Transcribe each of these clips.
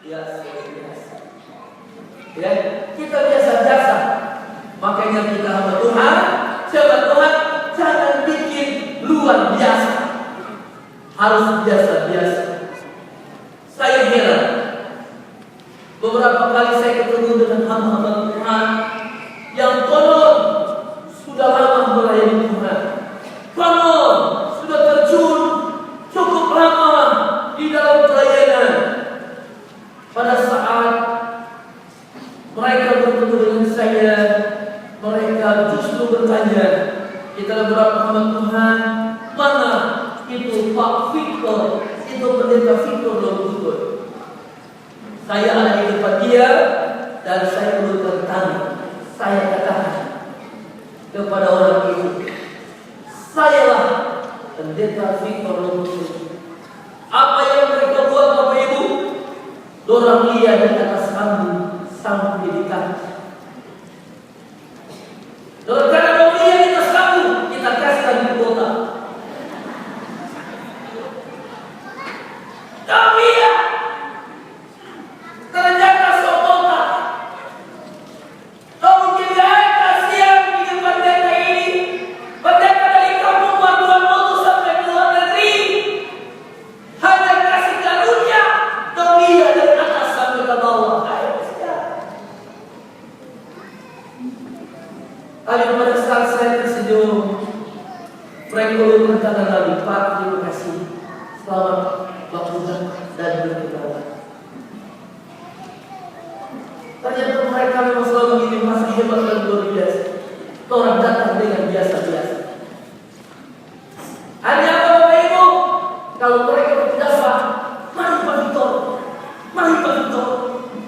biasa. Ya, kita biasa-biasa. Makanya kita sama Tuhan, sama Tuhan jangan bikin luar biasa. Harus biasa-biasa. Saya heran. Beberapa kali saya ketemu dengan hamba-hamba Tuhan yang konon sudah lama melayani Tuhan. Konon sudah terjun cukup lama di dalam pelayanan. Pada saat mereka bertemu dengan saya, mereka justru bertanya, kita beberapa hamba Tuhan, mana itu Pak Victor, itu pendeta Victor Lobutur. Saya ada di depan dia dan saya ulurkan tangan. Saya katakan kepada orang itu, sayalah pendeta Victor Lobutur. Apa yang mereka buat Bapak Ibu? Dorang lihat di atas panggung sampai di kaki. Dorang karena dorang lihat di atas panggung, kita kasihkan di kota. Kami ya ternyata sokota. Kau mungkin kasihan bikin pendeta ini, pendeta dari kampung Bantuan Mutu sampai ke luar negeri, hanya kasih karunia. Kau lihat dari atas sampai ke bawah. Tapi pada saat saya tersenyum, mereka berkata lagi, Pak, terima kasih, selamat waktu dan berkata. Ternyata mereka memang selalu begini, masa hebat dan luar biasa. Orang datang dengan biasa-biasa. Hanya apa Bapak Ibu? Kalau mereka berpendapat, mari Pak Victor, mari Pak Victor,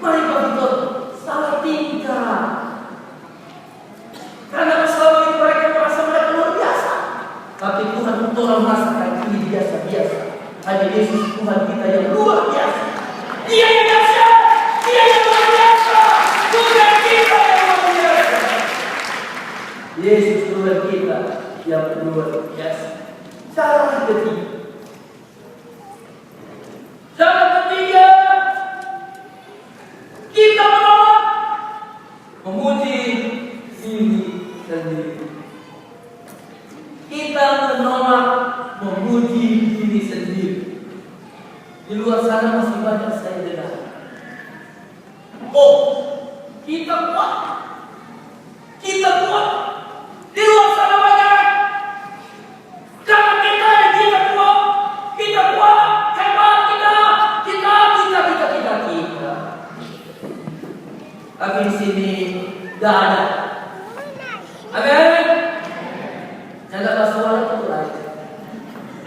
mari Pak Victor, salah tingkah. Karena selama ini mereka merasa mereka luar biasa. Tapi Tuhan untuk orang merasakan ini biasa-biasa. Hanya Yesus Tuhan kita yang luar biasa. Dia yang dahsyat, Dia yang luar biasa. Tuhan kita yang luar biasa. Yesus Tuhan kita yang luar biasa. Cara ketiga. Cara ketiga, kita menolak memuji diri sendiri. Kita menolak memuji diri sendiri. Di luar sana masih banyak saya dengar. Oh, kita kuat. Kita kuat. Di luar sana banyak. Karena kita kuat. Kita kuat. Hebat kita. Tapi di sini tidak ada. Amin. Janganlah suara itu lagi.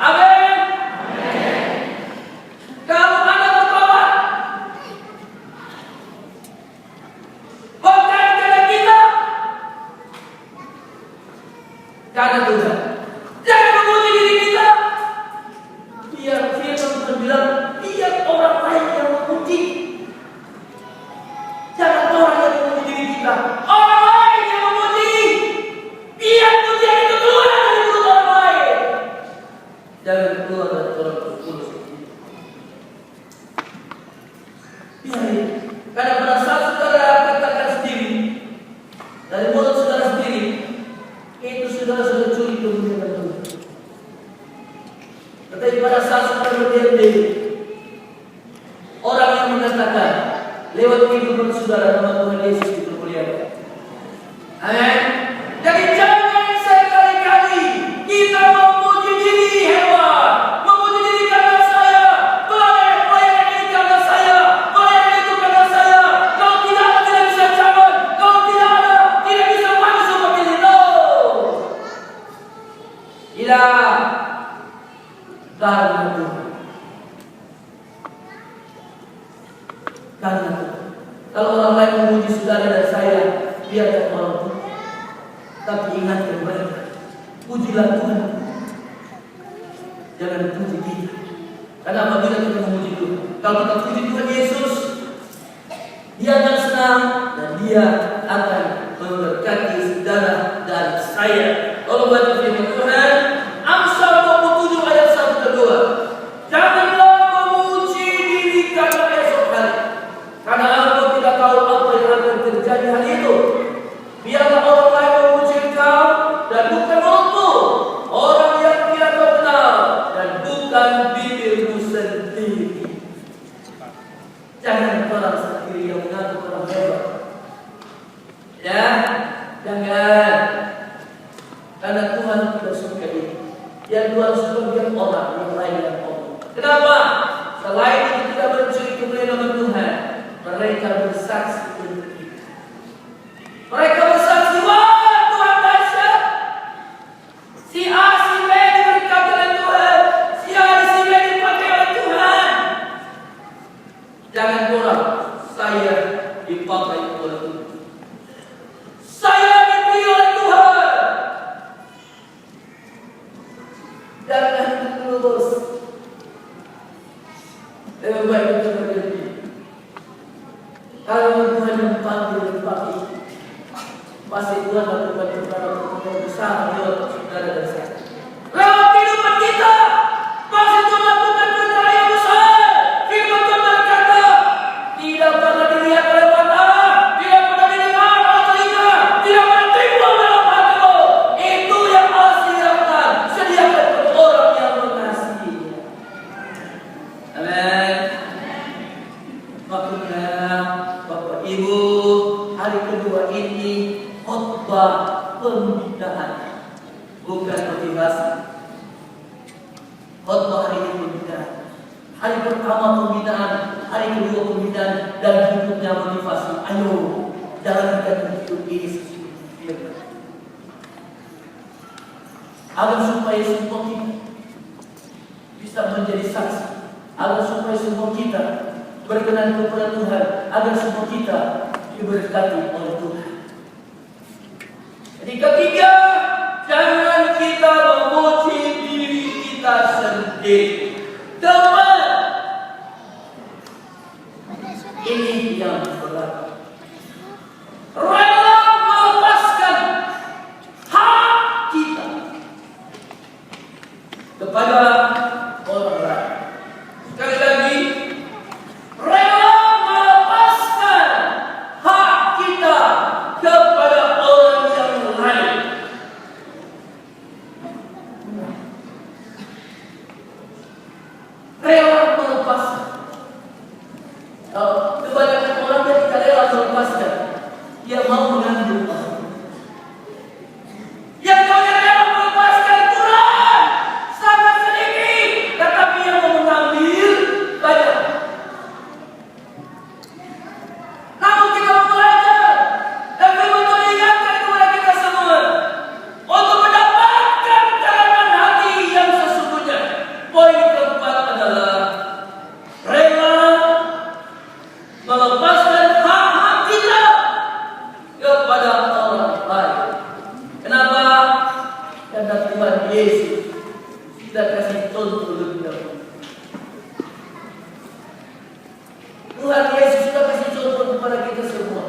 Amin. Kalau Anda bertobat, bukan karena kita, karena Tuhan. Jangan memuji diri kita. Biar firman bilang, biar orang lain yang memuji. Jangan orang yang memuji diri kita. Orang lain yang memuji. Biar pujian itu keluar dari mulut orang lain. Jangan keluar dari orang terkudus. Biarin. Karena pada saat saudara katakan sendiri, dari mulut saudara sendiri, itu saudara sudah curi kemuliaan Tuhan. Tetapi pada saat saudara berdiam diri, orang yang mengatakan lewat kehidupan saudara nama Tuhan Yesus dipermuliakan. Amin. Jadi jangan sekali-kali kita memuji diri hebat, memuji diri karena saya, pelayan ini karena saya, pelayan itu karena saya. Kalau tidak ada tidak bisa jalan, kalau tidak ada tidak bisa maju seperti itu. Tidak. Karena Tuhan. Karena Tuhan. Kalau orang lain memuji saudara dan saya, biarkan orang Tuhan. Tapi ingatkan mereka, pujilah Tuhan. Jangan puji kita. Karena apabila kita memuji Tuhan, kalau kita puji Tuhan Yesus, Dia akan senang dan Dia akan memberkati saudara dan saya. Kalau baca firman Tuhan, Amsal 27 ayat 1 dan 2. Janganlah memuji diri karena esok hari. yang dua sebagian orang yang lain yang Allah. Kenapa? Selain itu tidak mencuri kemuliaan Tuhan, mereka bersaksi untuk kita. Mereka bersaksi, wah Tuhan dahsyat. Si A, si B diberkati oleh Tuhan. Si A, si B dipakai oleh Tuhan. Jangan kurang, saya dipakai oleh Tuhan. Saya dipilih oleh Tuhan. Jangan lulus. Lebih baik kita berhenti. Kalau Tuhan yang panggil pagi, pasti Tuhan lakukan kepada besar lewat saudara dan saya. Lewat kehidupan kita, pasti Tuhan lakukan perkara yang besar. Firman Tuhan berkata, tidak pernah dilihat oleh mata, tidak pernah didengar oleh telinga, tidak pernah timbul dalam hatimu. Itu yang Allah sediakan, sediakan untuk orang yang mengasihinya. Amin. Makanya Bapak Ibu, hari kedua ini khotbah pembinaan, bukan motivasi. Khotbah hari ini pembinaan. Hari pertama pembinaan, hari kedua pembinaan, dan berikutnya motivasi. Ayo, jalankan hidup ini sesuai. Agar supaya semua kita bisa menjadi saksi, agar supaya semua kita berkenan kepada Tuhan, agar semua kita diberkati oleh Tuhan. Jadi ketiga, jangan kita memuji diri kita sendiri. Teman, ini yang berat. Rela melepaskan hak kita kepada orang lain. Sekali lagi, rela melepaskan hak kita kepada orang yang lain. Rela melepaskan. Kebanyakan orang ketika rela melepaskan, dia mau mengambil orang. Yang kau rela melepaskan kurang, sangat sedikit, tetapi yang mau mengambil banyak. Namun kita mau belajar dan firman Tuhan ingatkan kepada kita semua untuk mendapatkan karunia hati yang sesungguhnya. Poin keempat adalah rela melepaskan hak-hak kita kepada orang lain. Kenapa? Karena Tuhan Yesus kita kasih contoh lebih dahulu. Tuhan Yesus sudah kasih contoh kepada kita semua.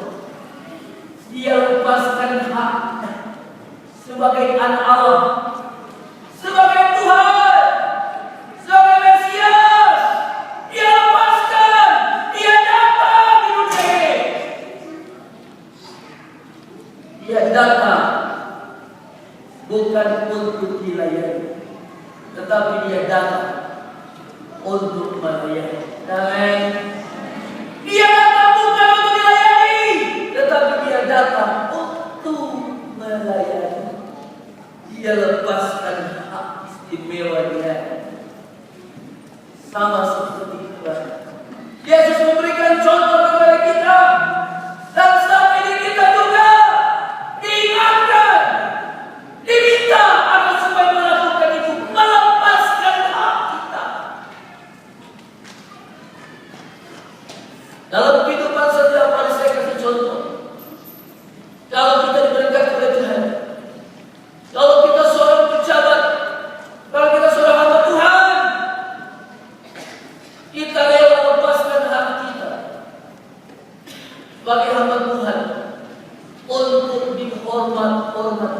Dia lepaskan haknya sebagai anak Allah, sebagai Tuhan, sebagai Mesias. Dia lepaskan, dia datang di dunia ini. Dia datang bukan untuk dilayani, tetapi dia datang untuk melayani. Amin. Dia datang bukan untuk dilayani, tetapi dia datang untuk melayani. Dia lepaskan hak istimewa dia, sama seperti Tuhan. Yesus memberikan contoh kepada kita, dan saat ini kita juga diingatkan, diminta agar supaya melakukan itu, melepaskan hak kita. Dalam kehidupan setiap hari saya kasih contoh. Kalau kita diberkati oleh Tuhan, kalau kita seorang pejabat, kalau kita seorang hamba Tuhan, kita rela lepaskan hak kita sebagai hamba Tuhan untuk dihormat-hormat